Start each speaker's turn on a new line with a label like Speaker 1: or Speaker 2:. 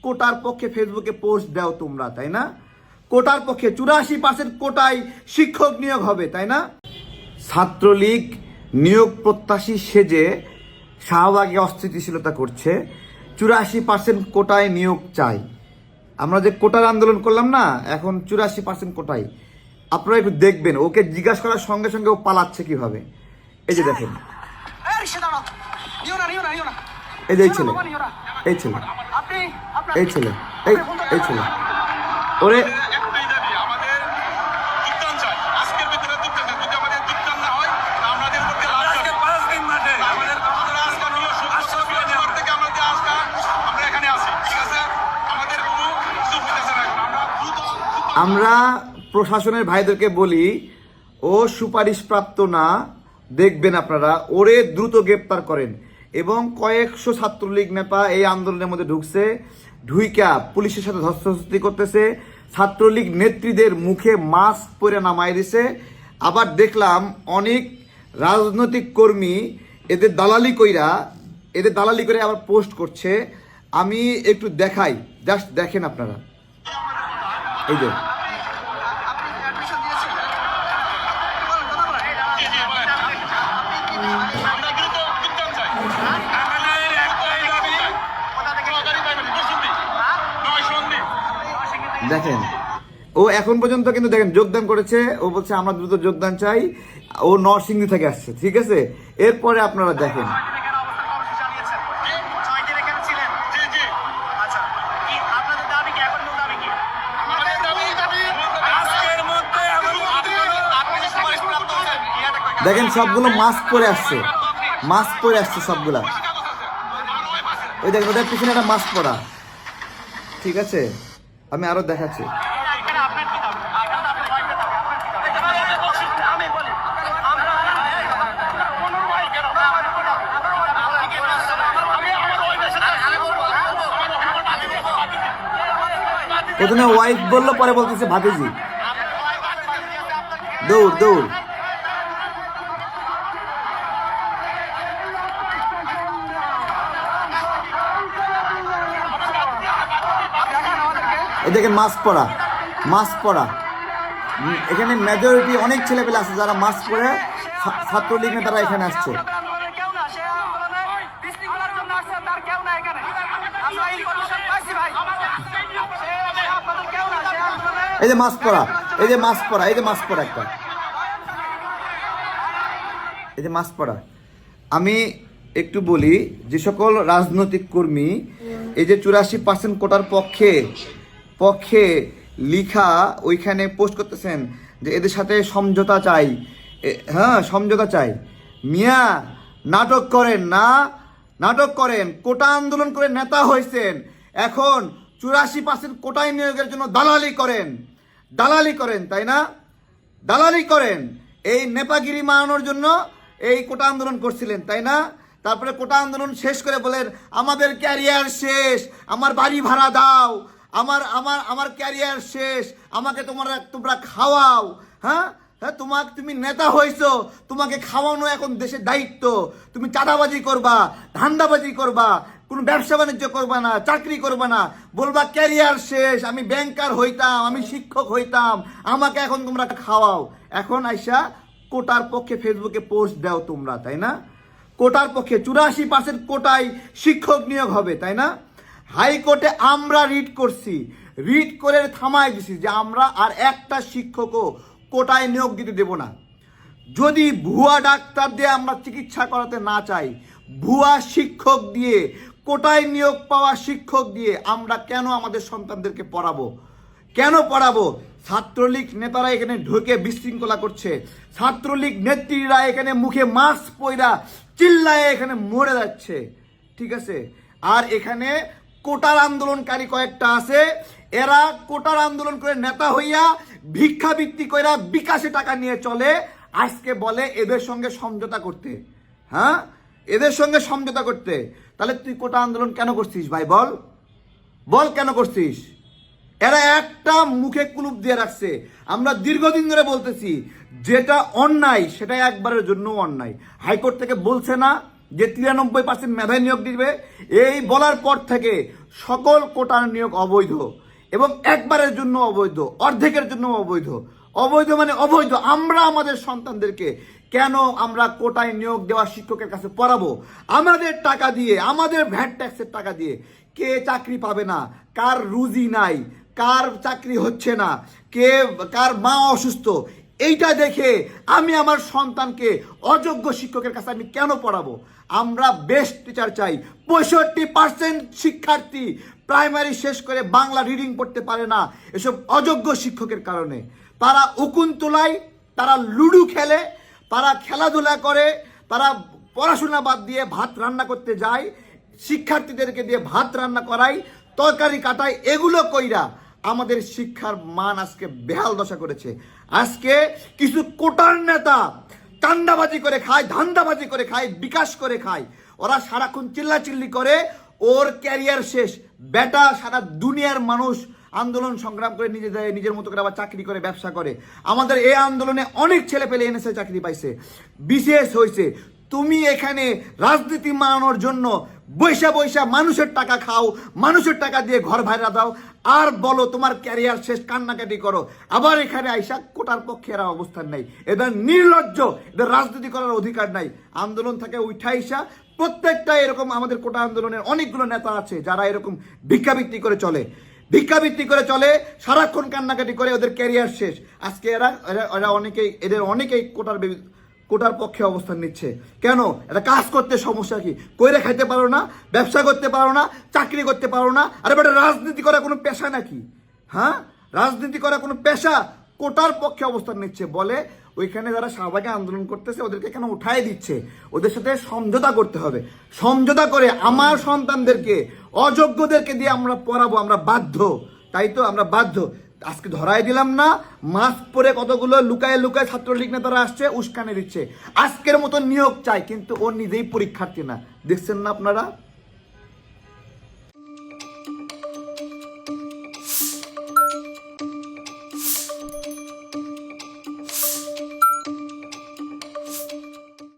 Speaker 1: কোটার পক্ষে ফেসবুকে পোস্ট দাও তোমরা, তাই না? কোটার পক্ষে 84% কোটায় শিক্ষক নিয়োগ হবে, তাই না? ছাত্রলীগ নিয়োগ প্রত্যাশী সেজে শাহবাগে অস্থিতিশীলতা করছে। 84% কোটায় নিয়োগ চাই। আমরা যে কোটার আন্দোলন করলাম না, এখন 84% কোটায়। আপনারা একটু দেখবেন, ওকে জিজ্ঞাসা করার সঙ্গে সঙ্গে ও পালাচ্ছে কিভাবে। এই যে দেখেন, এই যে এই ছেলে, এই ছেলে, এই ছেলে, এই ছেলে, ওরে আমরা প্রশাসনের ভাইদেরকে বলি, ও সুপারিশপ্রাপ্ত না, দেখবেন আপনারা, ওরে দ্রুত গ্রেপ্তার করেন। এবং কয়েকশো ছাত্রলীগ নেতা এই আন্দোলনের মধ্যে ঢুকছে, ঢুইকা পুলিশের সাথে ধস্তাধস্তি করতেছে, ছাত্রলীগ নেত্রীদের মুখে মাস্ক পরে নামাই দিছে। আবার দেখলাম অনেক রাজনৈতিক কর্মী এদের দালালি করে আবার পোস্ট করছে। আমি একটু দেখাই, জাস্ট দেখেন আপনারা। এই যে দেখেন, ও এখন পর্যন্ত কিন্তু দেখেন যোগদান করেছে। ও বলছে আমরা দ্রুত যোগদান চাই। ও নরসিংদী থেকে আসছে, ঠিক আছে? এরপরে আপনারা দেখেন, দেখেন সবগুলো মাস্ক পরে আসছে, মাস্ক পরে আসছে সবগুলা। ওই দেখেন ওদের পিছনে একটা মাস্ক পরা, ঠিক আছে? আমি আরো দেখাচ্ছি। প্রথমে ওয়াইফ বললো, পরে বলতেছে ভাতিজি। দৌড় দৌড়। এই দেখেন মাস্ক পরা, মাস্ক পরা। এখানে মেজরিটি অনেক ছেলেপেলে আছে যারা মাস্ক পরে ছাত্রলীগ নেতারা এখানে আসছে। এই যে মাস্ক পরা, এই যে মাস্ক পরা, এই যে মাস্ক পরা একটা, এই যে মাস্ক পরা। আমি একটু বলি, যে সকল রাজনৈতিক কর্মী এই যে 84% কোটার পক্ষে লিখা ওইখানে পোস্ট করতেছেন যে এদের সাথে সমঝোতা চাই, হ্যাঁ সমঝোতা চাই, মিয়া নাটক করেন না, নাটক করেন। কোটা আন্দোলন করে নেতা হয়েছেন, এখন 84% কোটায় নিয়োগের জন্য দালালি করেন, তাই না? দালালি করেন। এই নেপাগিরি মানানোর জন্য এই কোটা আন্দোলন করছিলেন, তাই না? তারপরে কোটা আন্দোলন শেষ করে বলেন আমাদের ক্যারিয়ার শেষ, আমার বাড়ি ভাড়া দাও, আমার ক্যারিয়ার শেষ, আমাকে তোমরা খাওয়াও। হ্যাঁ, তুমি নেতা হয়েছো, তোমাকে খাওয়ানো এখন দেশের দায়িত্ব। তুমি চাঁদাবাজি করবা, ধান্দাবাজি করবা, কোনো ব্যবসা বাণিজ্য করবা না, চাকরি করবা না, বলবা ক্যারিয়ার শেষ, আমি ব্যাংকার হইতাম, আমি শিক্ষক হইতাম, আমাকে এখন তোমরা খাওয়াও। এখন আইসা কোটার পক্ষে ফেসবুকে পোস্ট দাও তোমরা, তাই না? কোটার পক্ষে 84% কোটায় শিক্ষক নিয়োগ হবে, তাই না? হাইকোর্টে আমরা রিট করে থামাই দিছি যে আমরা আর একটা শিক্ষকও কোটায় নিয়োগ দিতে দেব না। যদি ভুয়া ডাক্তার দিয়ে আমরা চিকিৎসা করাতে না চাই, ভুয়া শিক্ষক দিয়ে, কোটায় নিয়োগ পাওয়া শিক্ষক দিয়ে আমরা কেন আমাদের সন্তানদেরকে পড়াবো? কেন পড়াবো? ছাত্রলীগ নেতারা এখানে ঢুকে বিশৃঙ্খলা করছে, ছাত্রলীগ নেত্রীরা এখানে মুখে মাস্ক পয়রা চিল্লায় এখানে মরে যাচ্ছে, ঠিক আছে? আর এখানে কোটার আন্দোলনকারী কয়েকটা আছে, এরা কোটার আন্দোলন করে নেতা হইয়া ভিক্ষাবৃত্তি কইরা বিকাশে টাকা নিয়ে চলে। আজকে বলে এদের সঙ্গে সমঝোতা করতে। হ্যাঁ, এদের সঙ্গে সমঝোতা করতে। তাহলে তুই কোটা আন্দোলন কেন করছিস ভাই? বল কেন করছিস? এরা একটা মুখে কুলুপ দিয়ে রাখছে। আমরা দীর্ঘদিন ধরে বলতেছি যেটা অন্যায় সেটা একবারের জন্য অন্যায়। হাইকোর্ট থেকে বলছে না, যে 93% মেধায় নিয়োগ দিবে, এই বলার পর থেকে সকল কোটার নিয়োগ অবৈধ এবং একবারের জন্য অবৈধ, অর্ধেকের জন্য অবৈধ। অবৈধ মানে অবৈধ। আমরা আমাদের সন্তানদেরকে কেন আমরা কোটায় নিয়োগ দেওয়া শিক্ষকের কাছে পড়াবো? আমাদের টাকা দিয়ে, আমাদের ভ্যাট ট্যাক্সের টাকা দিয়ে কে চাকরি পাবে না? কার রুজি নাই, কার চাকরি হচ্ছে না, কার মা অসুস্থ, এইটা দেখে আমি আমার সন্তানকে অযোগ্য শিক্ষকের কাছে আমি কেন পড়াবো? আমরা বেস্ট টিচার চাই। 65% শিক্ষার্থী প্রাইমারি শেষ করে বাংলা রিডিং পড়তে পারে না এসব অযোগ্য শিক্ষকের কারণে। তারা উকুন তোলায়, তারা লুডো খেলে, তারা খেলাধুলা করে, তারা পড়াশোনা বাদ দিয়ে ভাত রান্না করতে যায়, শিক্ষার্থীদেরকে দিয়ে ভাত রান্না করায়, তরকারি কাটায়, এগুলো কইরা আমাদের শিক্ষার মান আজকে বেহাল দশা করেছে। আজকে কিছু কোটার নেতা চান্দাবাজি করে খায়, ধান্দাবাজি করে খায়, বিকাশ করে খায়। ওরা সারাক্ষণ চিল্লাচিল্লি করে, ওর ক্যারিয়ার শেষ। বেটা সারা দুনিয়ার মানুষ আন্দোলন সংগ্রাম করে নিজের মতো করে আবার চাকরি করে, ব্যবসা করে। আমাদের এই আন্দোলনে অনেক ছেলে পেলে এনএসএ চাকরি পাইছে, বিশেষ হয়েছে। তুমি এখানে রাজনীতি মানানোর জন্য বৈশা বৈশা মানুষের টাকা খাও, মানুষের টাকা দিয়ে ঘর ভাড়া দাও, আর বলো তোমার ক্যারিয়ার শেষ, কান্নাকাটি করো। আবার এখানে আইসা কোটার পক্ষে এরা অবস্থান নাই। এদের নির্লজ্জ, এদের রাজনীতি করার অধিকার নাই। আন্দোলন থেকে উঠা আইসা প্রত্যেকটা এরকম আমাদের কোটা আন্দোলনের অনেকগুলো নেতা আছে যারা এরকম ভিক্ষাবৃত্তি করে চলে, ভিক্ষাবৃত্তি করে চলে, সারাক্ষণ কান্নাকাটি করে, ওদের ক্যারিয়ার শেষ। আজকে এরা অনেকেই কোটার পক্ষে অবস্থান নিচ্ছে। কেন? এটা কাজ করতে সমস্যা কি? কইরে খাইতে পারো না, ব্যবসা করতে পারো না, চাকরি করতে পারো না, আরে বেটা রাজনীতি করা কোনো পেশা নাকি? হ্যাঁ, রাজনীতি করা কোনো পেশা? কোটার পক্ষে অবস্থান নিচ্ছে বলে ওইখানে যারা শাহবাগে আন্দোলন করতেছে ওদেরকে কেন উঠাই দিচ্ছে? ওদের সাথে সমঝোতা করতে হবে। সমঝোতা করে আমার সন্তানদেরকে, অযোগ্যদেরকে দিয়ে আমরা পড়াবো, আমরা বাধ্য। তাই তো আমরা বাধ্য। আজকে ধরাই দিলাম না, মাস্ক পরে কতগুলো লুকায় লুকায় ছাত্রলীগ নেতারা আসছে, উস্কানি দিচ্ছে। আজকের মতো নিয়োগ চাই, কিন্তু ও নিজেই পরীক্ষার্থী না। দেখছেন না আপনারা?